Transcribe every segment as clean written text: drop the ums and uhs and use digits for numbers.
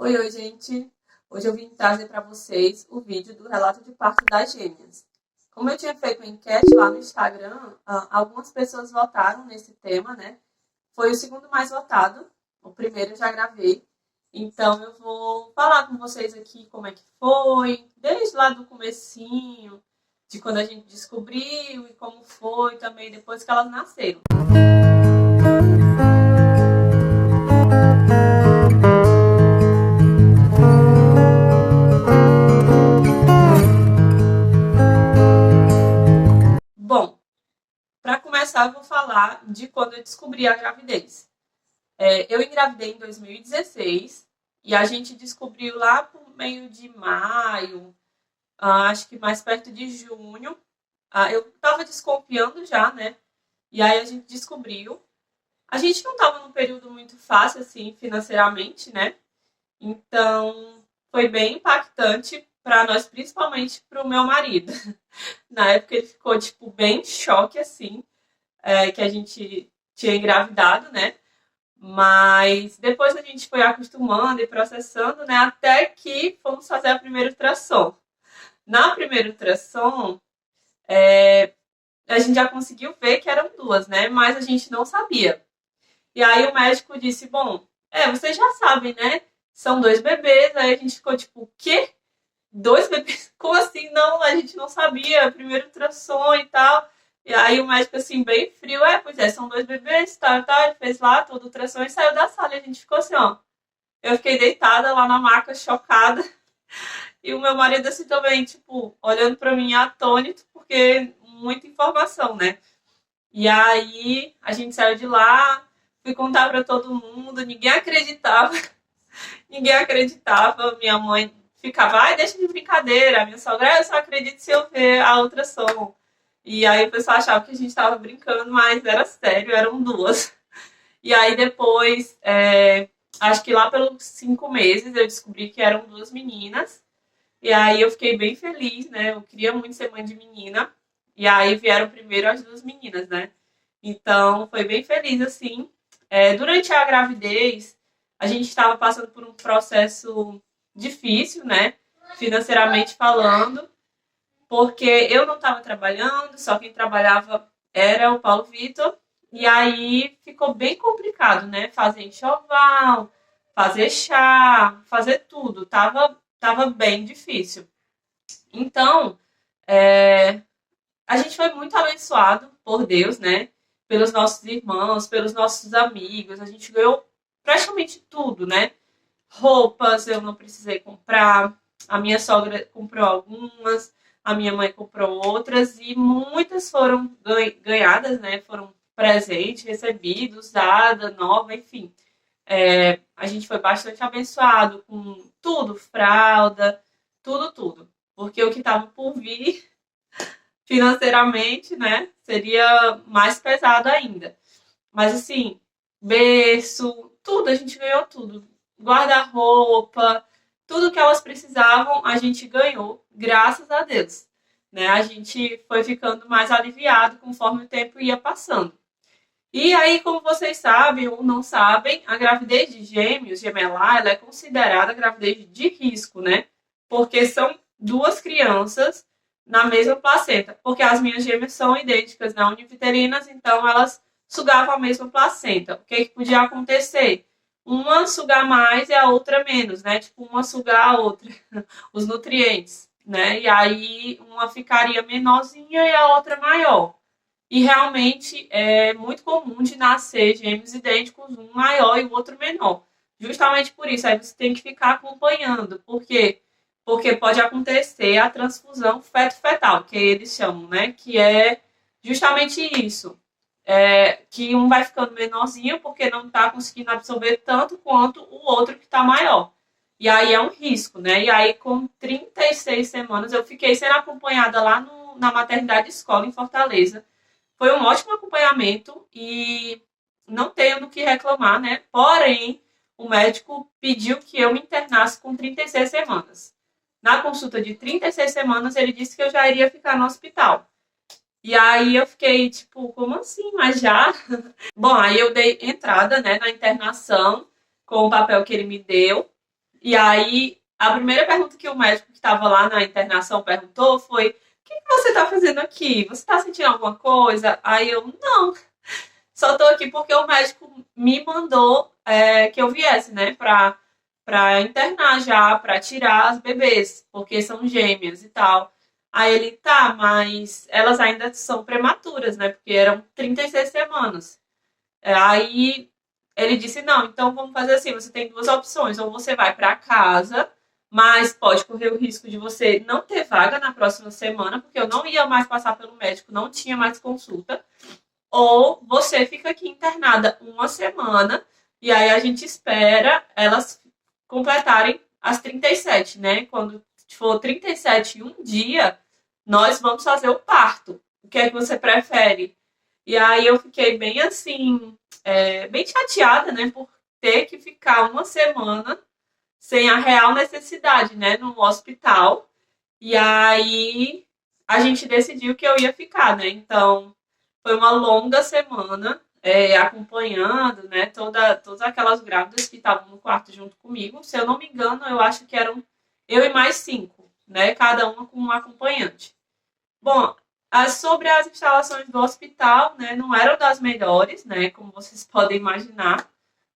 Oi, gente! Hoje eu vim trazer para vocês o vídeo do relato de parto das gêmeas. Como eu tinha feito uma enquete lá no Instagram, algumas pessoas votaram nesse tema, né? Foi o segundo mais votado, o primeiro eu já gravei. Então eu vou falar com vocês aqui como é que foi, desde lá do comecinho, de quando a gente descobriu e como foi também depois que elas nasceram. Bom, para começar, eu vou falar de quando eu descobri a gravidez. Eu engravidei em 2016 e a gente descobriu lá por meio de maio, acho que mais perto de junho. Eu estava desconfiando já, né? E aí a gente descobriu. A gente não estava num período muito fácil, assim, financeiramente, né? Então, foi bem impactante para nós, principalmente para o meu marido. Na época ele ficou, tipo, bem em choque, assim, que a gente tinha engravidado, né? Mas depois a gente foi acostumando e processando, né? Até que fomos fazer a primeira ultrassom. Na primeira ultrassom, a gente já conseguiu ver que eram duas, né? Mas a gente não sabia. E aí o médico disse, bom, vocês já sabem, né? São dois bebês. Aí a gente ficou tipo, o quê? Dois bebês? Como assim? Não, a gente não sabia. Primeiro ultrassom e tal. E aí o médico, assim, bem frio, pois é, são dois bebês, tal, tal. Ele fez lá toda a ultrassom e saiu da sala. E a gente ficou assim, ó. Eu fiquei deitada lá na maca, chocada. E o meu marido, assim, também, tipo, olhando pra mim atônito, porque muita informação, né? E aí a gente saiu de lá, fui contar pra todo mundo, ninguém acreditava. Ninguém acreditava. Minha mãe ficava, deixa de brincadeira. A minha sogra, eu só acredito se eu ver a ultrassom. E aí o pessoal achava que a gente estava brincando, mas era sério, eram duas. E aí depois, acho que lá pelos 5 meses, eu descobri que eram duas meninas. E aí eu fiquei bem feliz, né? Eu queria muito ser mãe de menina. E aí vieram primeiro as duas meninas, né? Então foi bem feliz, assim. Durante a gravidez, a gente estava passando por um processo difícil, né? Financeiramente falando, porque eu não estava trabalhando, só quem trabalhava era o Paulo Vitor. E aí ficou bem complicado, né? Fazer enxoval, fazer chá, fazer tudo. Tava bem difícil. Então, a gente foi muito abençoado por Deus, né? Pelos nossos irmãos, pelos nossos amigos. A gente ganhou praticamente tudo, né? Roupas eu não precisei comprar. A minha sogra comprou algumas, a minha mãe comprou outras e muitas foram ganhadas, né? Foram presentes, recebidos, usada, nova, enfim. A gente foi bastante abençoado com tudo, fralda, tudo, tudo. Porque o que estava por vir financeiramente, né, seria mais pesado ainda. Mas assim, berço, tudo, a gente ganhou tudo. Guarda-roupa, tudo que elas precisavam, a gente ganhou, graças a Deus. Né? A gente foi ficando mais aliviado conforme o tempo ia passando. E aí, como vocês sabem ou não sabem, a gravidez de gêmeos, gemelar, ela é considerada gravidez de risco, né? Porque são duas crianças na mesma placenta. Porque as minhas gêmeas são idênticas, não univitelinas, então elas sugavam a mesma placenta. O que podia acontecer? Uma sugar mais e a outra menos, né? Tipo, uma sugar a outra, os nutrientes, né? E aí uma ficaria menorzinha e a outra maior. E realmente é muito comum de nascer gêmeos idênticos, um maior e o outro menor. Justamente por isso, aí você tem que ficar acompanhando. Por quê? Porque pode acontecer a transfusão feto-fetal, que eles chamam, né? Que é justamente isso. Que um vai ficando menorzinho porque não está conseguindo absorver tanto quanto o outro que está maior. E aí é um risco, né? E aí, com 36 semanas, eu fiquei sendo acompanhada lá na maternidade escola em Fortaleza. Foi um ótimo acompanhamento e não tenho do que reclamar, né? Porém, o médico pediu que eu me internasse com 36 semanas. Na consulta de 36 semanas, ele disse que eu já iria ficar no hospital. E aí eu fiquei, tipo, como assim? Mas já? Bom, aí eu dei entrada, né, na internação com o papel que ele me deu. E aí, a primeira pergunta que o médico que estava lá na internação perguntou foi: o que você está fazendo aqui? Você está sentindo alguma coisa? Aí eu, não, só estou aqui porque o médico me mandou que eu viesse, né, para internar já, para tirar as bebês, porque são gêmeas e tal. Aí ele, tá, mas elas ainda são prematuras, né, porque eram 36 semanas. Aí ele disse: não, então vamos fazer assim: você tem duas opções, ou você vai para casa, mas pode correr o risco de você não ter vaga na próxima semana, porque eu não ia mais passar pelo médico, não tinha mais consulta, ou você fica aqui internada uma semana, e aí a gente espera elas completarem as 37, né? Quando for 37 em um dia, nós vamos fazer o parto. O que é que você prefere? E aí eu fiquei bem assim, bem chateada, né, por ter que ficar uma semana sem a real necessidade, né, no hospital. E aí a gente decidiu que eu ia ficar, né? Então foi uma longa semana acompanhando, né, todas aquelas grávidas que estavam no quarto junto comigo. Se eu não me engano, eu acho que eram eu e mais 5, né, cada uma com um acompanhante. Bom, sobre as instalações do hospital, né, não eram das melhores, né, como vocês podem imaginar.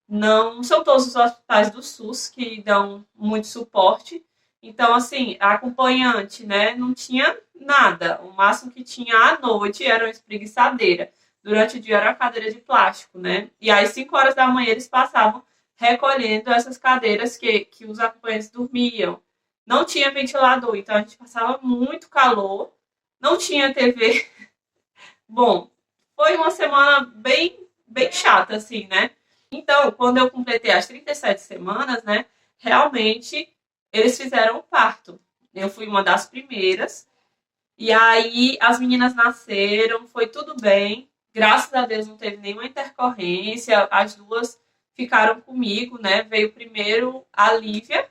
Não são todos os hospitais do SUS que dão muito suporte. Então, assim, a acompanhante, né, não tinha nada. O máximo que tinha à noite era uma espreguiçadeira. Durante o dia era a cadeira de plástico, né? E às 5 horas da manhã eles passavam recolhendo essas cadeiras que os acompanhantes dormiam. Não tinha ventilador, então a gente passava muito calor. Não tinha TV. Bom, foi uma semana bem chata, assim, né? Então, quando eu completei as 37 semanas, né, realmente eles fizeram o parto. Eu fui uma das primeiras. E aí as meninas nasceram, foi tudo bem. Graças a Deus não teve nenhuma intercorrência. As duas ficaram comigo, né? Veio primeiro a Lívia.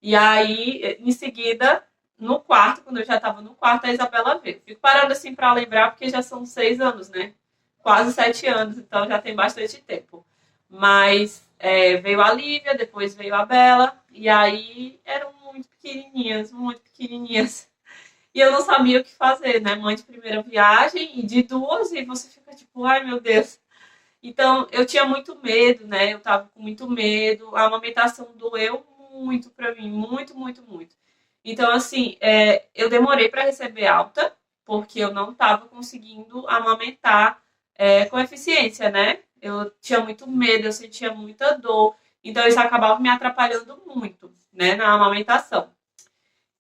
E aí, em seguida, no quarto, quando eu já estava no quarto, a Isabela veio. Fico parando assim para lembrar, porque já são 6 anos, né? Quase 7 anos, então já tem bastante tempo. Mas veio a Lívia, depois veio a Bela, e aí eram muito pequenininhas, muito pequenininhas. E eu não sabia o que fazer, né? Mãe de primeira viagem e de duas, e você fica tipo, ai meu Deus. Então eu tinha muito medo, né? Eu tava com muito medo, a amamentação doeu muito pra mim, muito, muito, muito. Então, assim, eu demorei para receber alta, porque eu não estava conseguindo amamentar com eficiência, né? Eu tinha muito medo, eu sentia muita dor, então isso acabava me atrapalhando muito, né, na amamentação.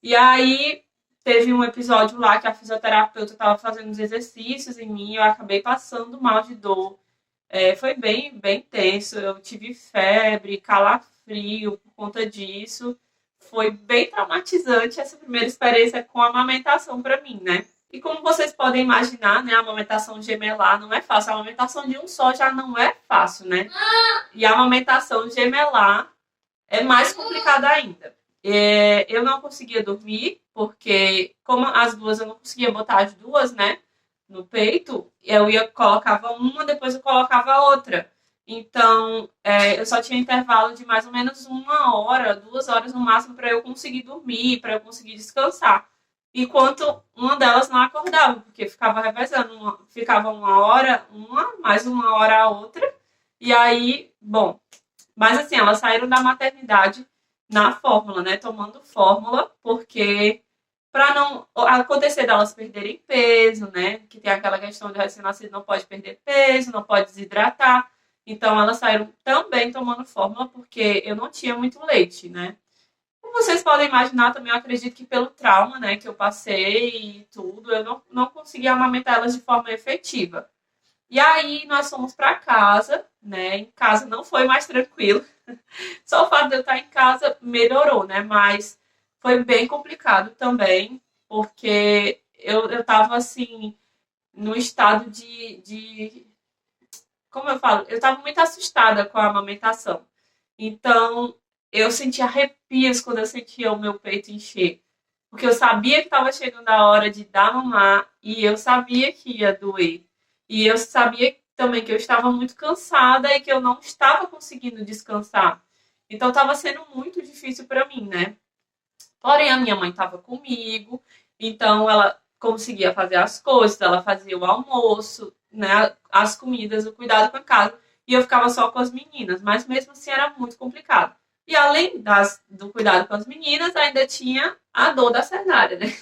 E aí teve um episódio lá que a fisioterapeuta estava fazendo os exercícios em mim, eu acabei passando mal de dor. Foi bem tenso, eu tive febre, calafrio por conta disso. Foi bem traumatizante essa primeira experiência com a amamentação para mim, né? E como vocês podem imaginar, né, a amamentação gemelar não é fácil. A amamentação de um só já não é fácil, né? E a amamentação gemelar é mais complicada ainda. Eu não conseguia dormir, porque como as duas eu não conseguia botar as duas, né, no peito, colocava uma, depois eu colocava a outra. Então, eu só tinha intervalo de mais ou menos 1 hora, 2 horas no máximo para eu conseguir dormir, para eu conseguir descansar. Enquanto uma delas não acordava, porque ficava revezando, ficava 1 hora uma, mais 1 hora a outra. E aí, bom, mas assim, elas saíram da maternidade na fórmula, né? Tomando fórmula, porque para não acontecer delas perderem peso, né? Que tem aquela questão de recém-nascido não pode perder peso, não pode desidratar. Então elas saíram também tomando fórmula, porque eu não tinha muito leite, né? Como vocês podem imaginar, também eu acredito que pelo trauma, né, que eu passei e tudo, eu não consegui amamentar elas de forma efetiva. E aí nós fomos para casa, né? Em casa não foi mais tranquilo. Só o fato de eu estar em casa melhorou, né? Mas foi bem complicado também, porque eu tava assim, no estado como eu falo, eu tava muito assustada com a amamentação. Então, eu sentia arrepios quando eu sentia o meu peito encher. Porque eu sabia que estava chegando a hora de dar mamar e eu sabia que ia doer. E eu sabia também que eu estava muito cansada e que eu não estava conseguindo descansar. Então estava sendo muito difícil para mim, né? Porém, a minha mãe estava comigo, então ela conseguia fazer as coisas, ela fazia o almoço, né, as comidas, o cuidado com a casa, e eu ficava só com as meninas, mas mesmo assim era muito complicado. E além do cuidado com as meninas, ainda tinha a dor da cesárea, né?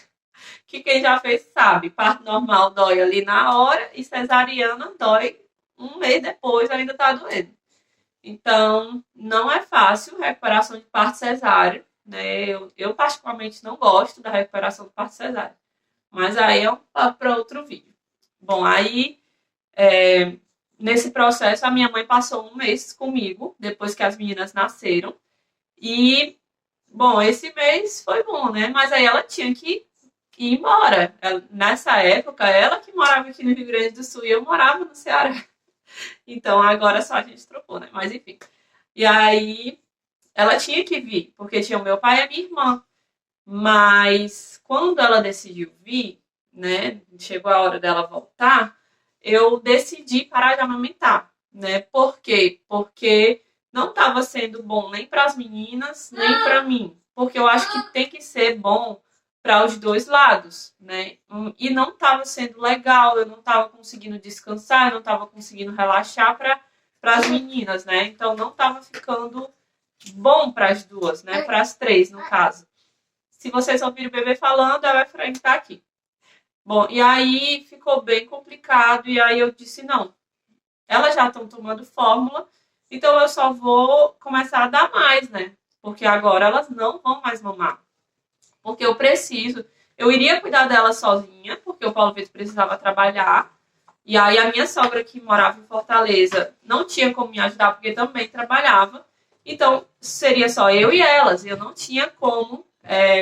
Que quem já fez sabe, parto normal dói ali na hora e cesariana dói um mês depois, ainda tá doendo. Então, não é fácil a recuperação de parto cesáreo, né? Eu particularmente não gosto da recuperação do parto cesáreo, mas aí é um papo para outro vídeo. Bom, aí nesse processo a minha mãe passou um mês comigo depois que as meninas nasceram e bom, esse mês foi bom, né? Mas aí ela tinha que ir embora. Nessa época, ela que morava aqui no Rio Grande do Sul e eu morava no Ceará. Então agora só a gente trocou, né? Mas enfim. E aí ela tinha que vir, porque tinha o meu pai e a minha irmã. Mas quando ela decidiu vir, né? Chegou a hora dela voltar, eu decidi parar de amamentar, né? Por quê? Porque não estava sendo bom nem para as meninas, nem para mim. Porque eu acho que tem que ser bom para os dois lados, né? E não estava sendo legal, eu não estava conseguindo descansar, eu não estava conseguindo relaxar para as meninas, né? Então não estava ficando bom para as duas, né? Para as três, no caso. Se vocês ouvirem o bebê falando, a Efraim tá aqui. Bom, e aí ficou bem complicado, e aí eu disse, não, elas já estão tomando fórmula, então eu só vou começar a dar mais, né? Porque agora elas não vão mais mamar. Porque eu preciso, eu iria cuidar delas sozinha, porque o Paulo Vitor precisava trabalhar, e aí a minha sogra que morava em Fortaleza não tinha como me ajudar, porque também trabalhava, então seria só eu e elas, e eu não tinha como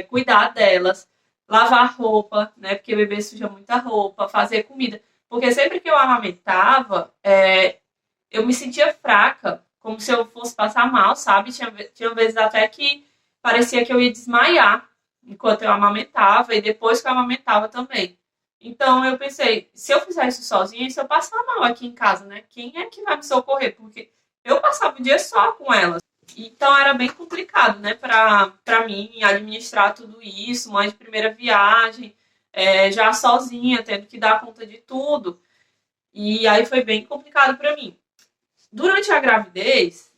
cuidar delas, lavar roupa, né? Porque bebê suja muita roupa, fazer comida. Porque sempre que eu amamentava, eu me sentia fraca, como se eu fosse passar mal, sabe? Tinha vezes até que parecia que eu ia desmaiar enquanto eu amamentava e depois que eu amamentava também. Então eu pensei, se eu fizer isso sozinha, e se eu passar mal aqui em casa, né? Quem é que vai me socorrer? Porque eu passava o dia só com elas. Então era bem complicado, né, para mim administrar tudo isso, mãe de primeira viagem, já sozinha, tendo que dar conta de tudo. E aí foi bem complicado para mim. Durante a gravidez,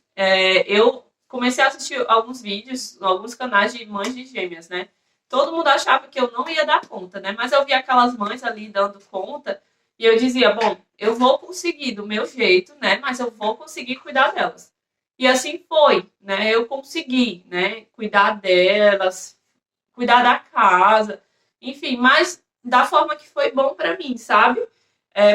eu comecei a assistir alguns vídeos, alguns canais de mães de gêmeas, né? Todo mundo achava que eu não ia dar conta, né? Mas eu via aquelas mães ali dando conta e eu dizia, bom, eu vou conseguir do meu jeito, né? Mas eu vou conseguir cuidar delas. E assim foi, né? Eu consegui, né? Cuidar delas, cuidar da casa, enfim, mas da forma que foi bom para mim, sabe?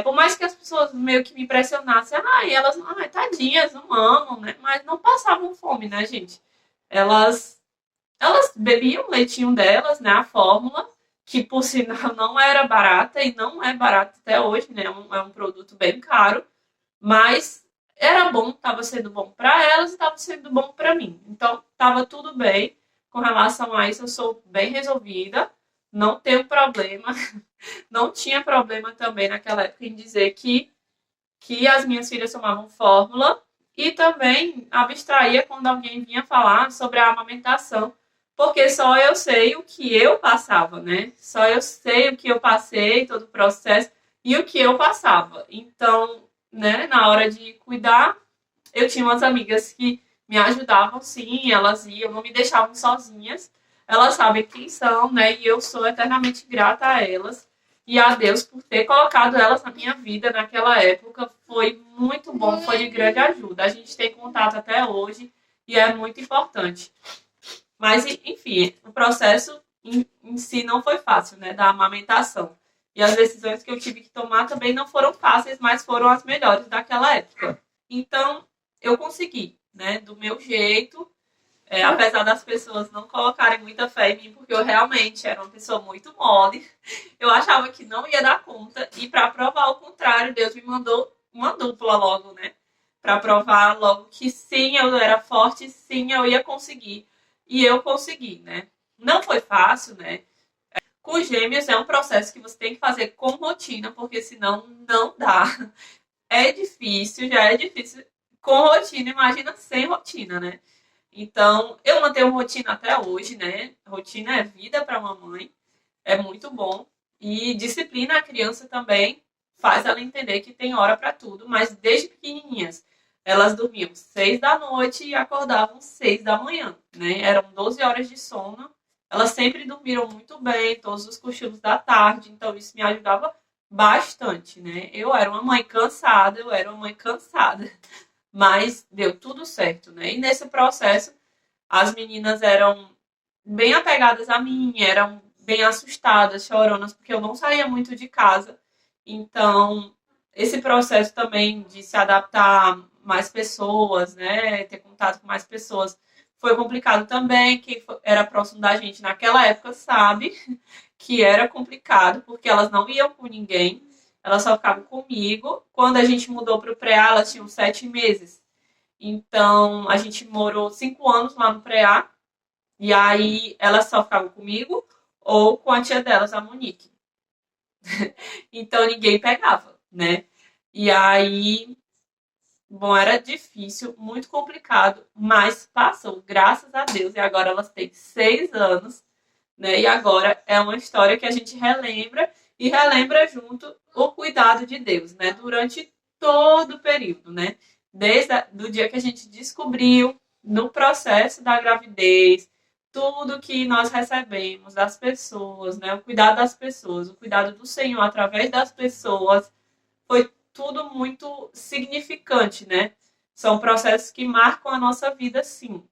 Por mais que as pessoas meio que me pressionassem, elas, tadinhas, não amam, né? Mas não passavam fome, né, gente? Elas, elas bebiam o leitinho delas, né? A fórmula, que por sinal não era barata e não é barata até hoje, né? É um produto bem caro, mas era bom, estava sendo bom para elas e estava sendo bom para mim. Então, estava tudo bem com relação a isso. Eu sou bem resolvida, não tenho problema. Não tinha problema também naquela época em dizer que as minhas filhas tomavam fórmula e também abstraía quando alguém vinha falar sobre a amamentação, porque só eu sei o que eu passava, né? Só eu sei o que eu passei, todo o processo e o que eu passava. Então, né, na hora de cuidar, eu tinha umas amigas que me ajudavam, sim, elas iam, não me deixavam sozinhas. Elas sabem quem são, né? E eu sou eternamente grata a elas e a Deus por ter colocado elas na minha vida naquela época. Foi muito bom, foi de grande ajuda. A gente tem contato até hoje e é muito importante. Mas, enfim, o processo em si não foi fácil, né? Da amamentação. E as decisões que eu tive que tomar também não foram fáceis, mas foram as melhores daquela época. Então, eu consegui, né? Do meu jeito, apesar das pessoas não colocarem muita fé em mim, porque eu realmente era uma pessoa muito mole. Eu achava que não ia dar conta. E para provar o contrário, Deus me mandou uma dupla logo, né? Para provar logo que sim, eu era forte, sim, eu ia conseguir. E eu consegui, né? Não foi fácil, né? Com gêmeos é um processo que você tem que fazer com rotina, porque senão não dá. É difícil, já é difícil com rotina, imagina sem rotina, né? Então, eu mantenho rotina até hoje, né? Rotina é vida para uma mãe, é muito bom. E disciplina a criança também faz ela entender que tem hora para tudo, mas desde pequenininhas elas dormiam 6 da noite e acordavam 6 da manhã, né? Eram 12 horas de sono. Elas sempre dormiram muito bem, todos os cochilos da tarde, então isso me ajudava bastante, né? Eu era uma mãe cansada, mas deu tudo certo, né? E nesse processo, as meninas eram bem apegadas a mim, eram bem assustadas, choronas, porque eu não saía muito de casa. Então, esse processo também de se adaptar a mais pessoas, né? Ter contato com mais pessoas foi complicado também. Quem era próximo da gente naquela época sabe que era complicado, porque elas não iam com ninguém, elas só ficavam comigo. Quando a gente mudou para o pré-A, elas tinham 7 meses. Então, a gente morou 5 anos lá no pré-A, e aí elas só ficavam comigo ou com a tia delas, a Monique. Então, ninguém pegava, né? E aí, bom, era difícil, muito complicado, mas passou, graças a Deus. E agora elas têm 6 anos, né? E agora é uma história que a gente relembra e relembra junto o cuidado de Deus, né? Durante todo o período, né? Desde o dia que a gente descobriu, no processo da gravidez, tudo que nós recebemos das pessoas, né? O cuidado das pessoas, o cuidado do Senhor através das pessoas, foi tudo muito significante, né? São processos que marcam a nossa vida, sim.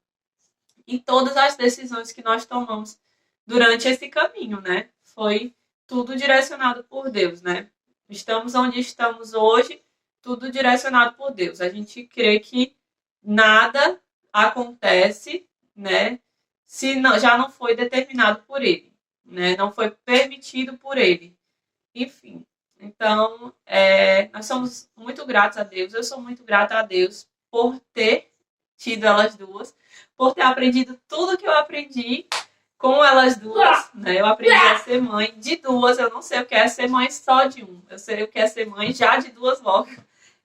E todas as decisões que nós tomamos durante esse caminho, né? Foi tudo direcionado por Deus, né? Estamos onde estamos hoje, tudo direcionado por Deus. A gente crê que nada acontece, né? Se não, já não foi determinado por Ele, né? Não foi permitido por Ele. Enfim, então, nós somos muito gratos a Deus. Eu sou muito grata a Deus por ter tido elas duas, por ter aprendido tudo que eu aprendi com elas duas, né? Eu aprendi a ser mãe de duas. Eu não sei o que é ser mãe só de um. Eu sei o que é ser mãe já de duas logo.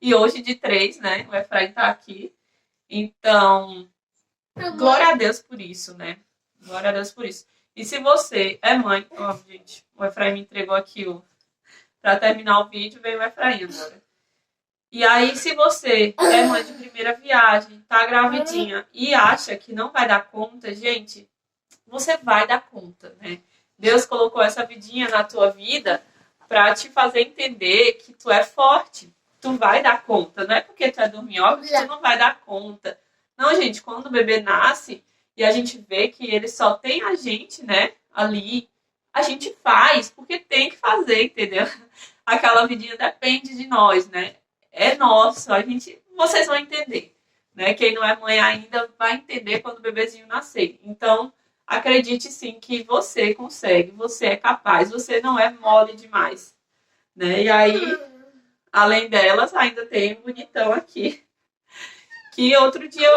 E hoje de três, né? O Efraim tá aqui. Então, glória a Deus por isso, né? Glória a Deus por isso. E se você é mãe... Ó, gente, o Efraim me entregou aqui para terminar o vídeo, veio o Efraim agora. E aí, se você é mãe de primeira viagem, tá gravidinha e acha que não vai dar conta, gente, você vai dar conta, né? Deus colocou essa vidinha na tua vida para te fazer entender que tu é forte. Tu vai dar conta. Não é porque tu é dorminhoca que tu não vai dar conta. Não, gente, quando o bebê nasce e a gente vê que ele só tem a gente, né, ali, a gente faz porque tem que fazer, entendeu? Aquela vidinha depende de nós, né? É nosso, vocês vão entender, né? Quem não é mãe ainda vai entender quando o bebezinho nascer. Então, acredite sim que você consegue, você é capaz, você não é mole demais, né? E aí, além delas, ainda tem um bonitão aqui, que outro dia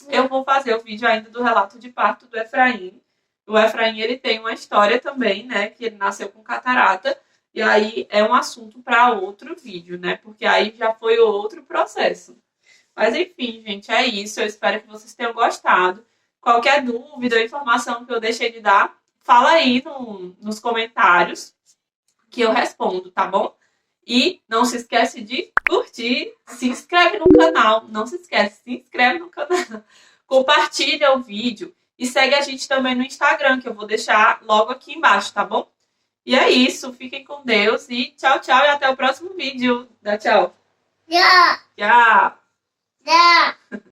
eu vou fazer o vídeo ainda do relato de parto do Efraim. O Efraim, ele tem uma história também, né? Que ele nasceu com catarata. E aí é um assunto para outro vídeo, né? Porque aí já foi outro processo. Mas enfim, gente, é isso. Eu espero que vocês tenham gostado. Qualquer dúvida ou informação que eu deixei de dar, fala aí nos comentários que eu respondo, tá bom? E não se esquece de curtir, se inscreve no canal. Não se esquece, se inscreve no canal. Compartilha o vídeo e segue a gente também no Instagram, que eu vou deixar logo aqui embaixo, tá bom? E é isso, fiquem com Deus e tchau, tchau e até o próximo vídeo. Dá tchau. Tchau. Tchau. Tchau.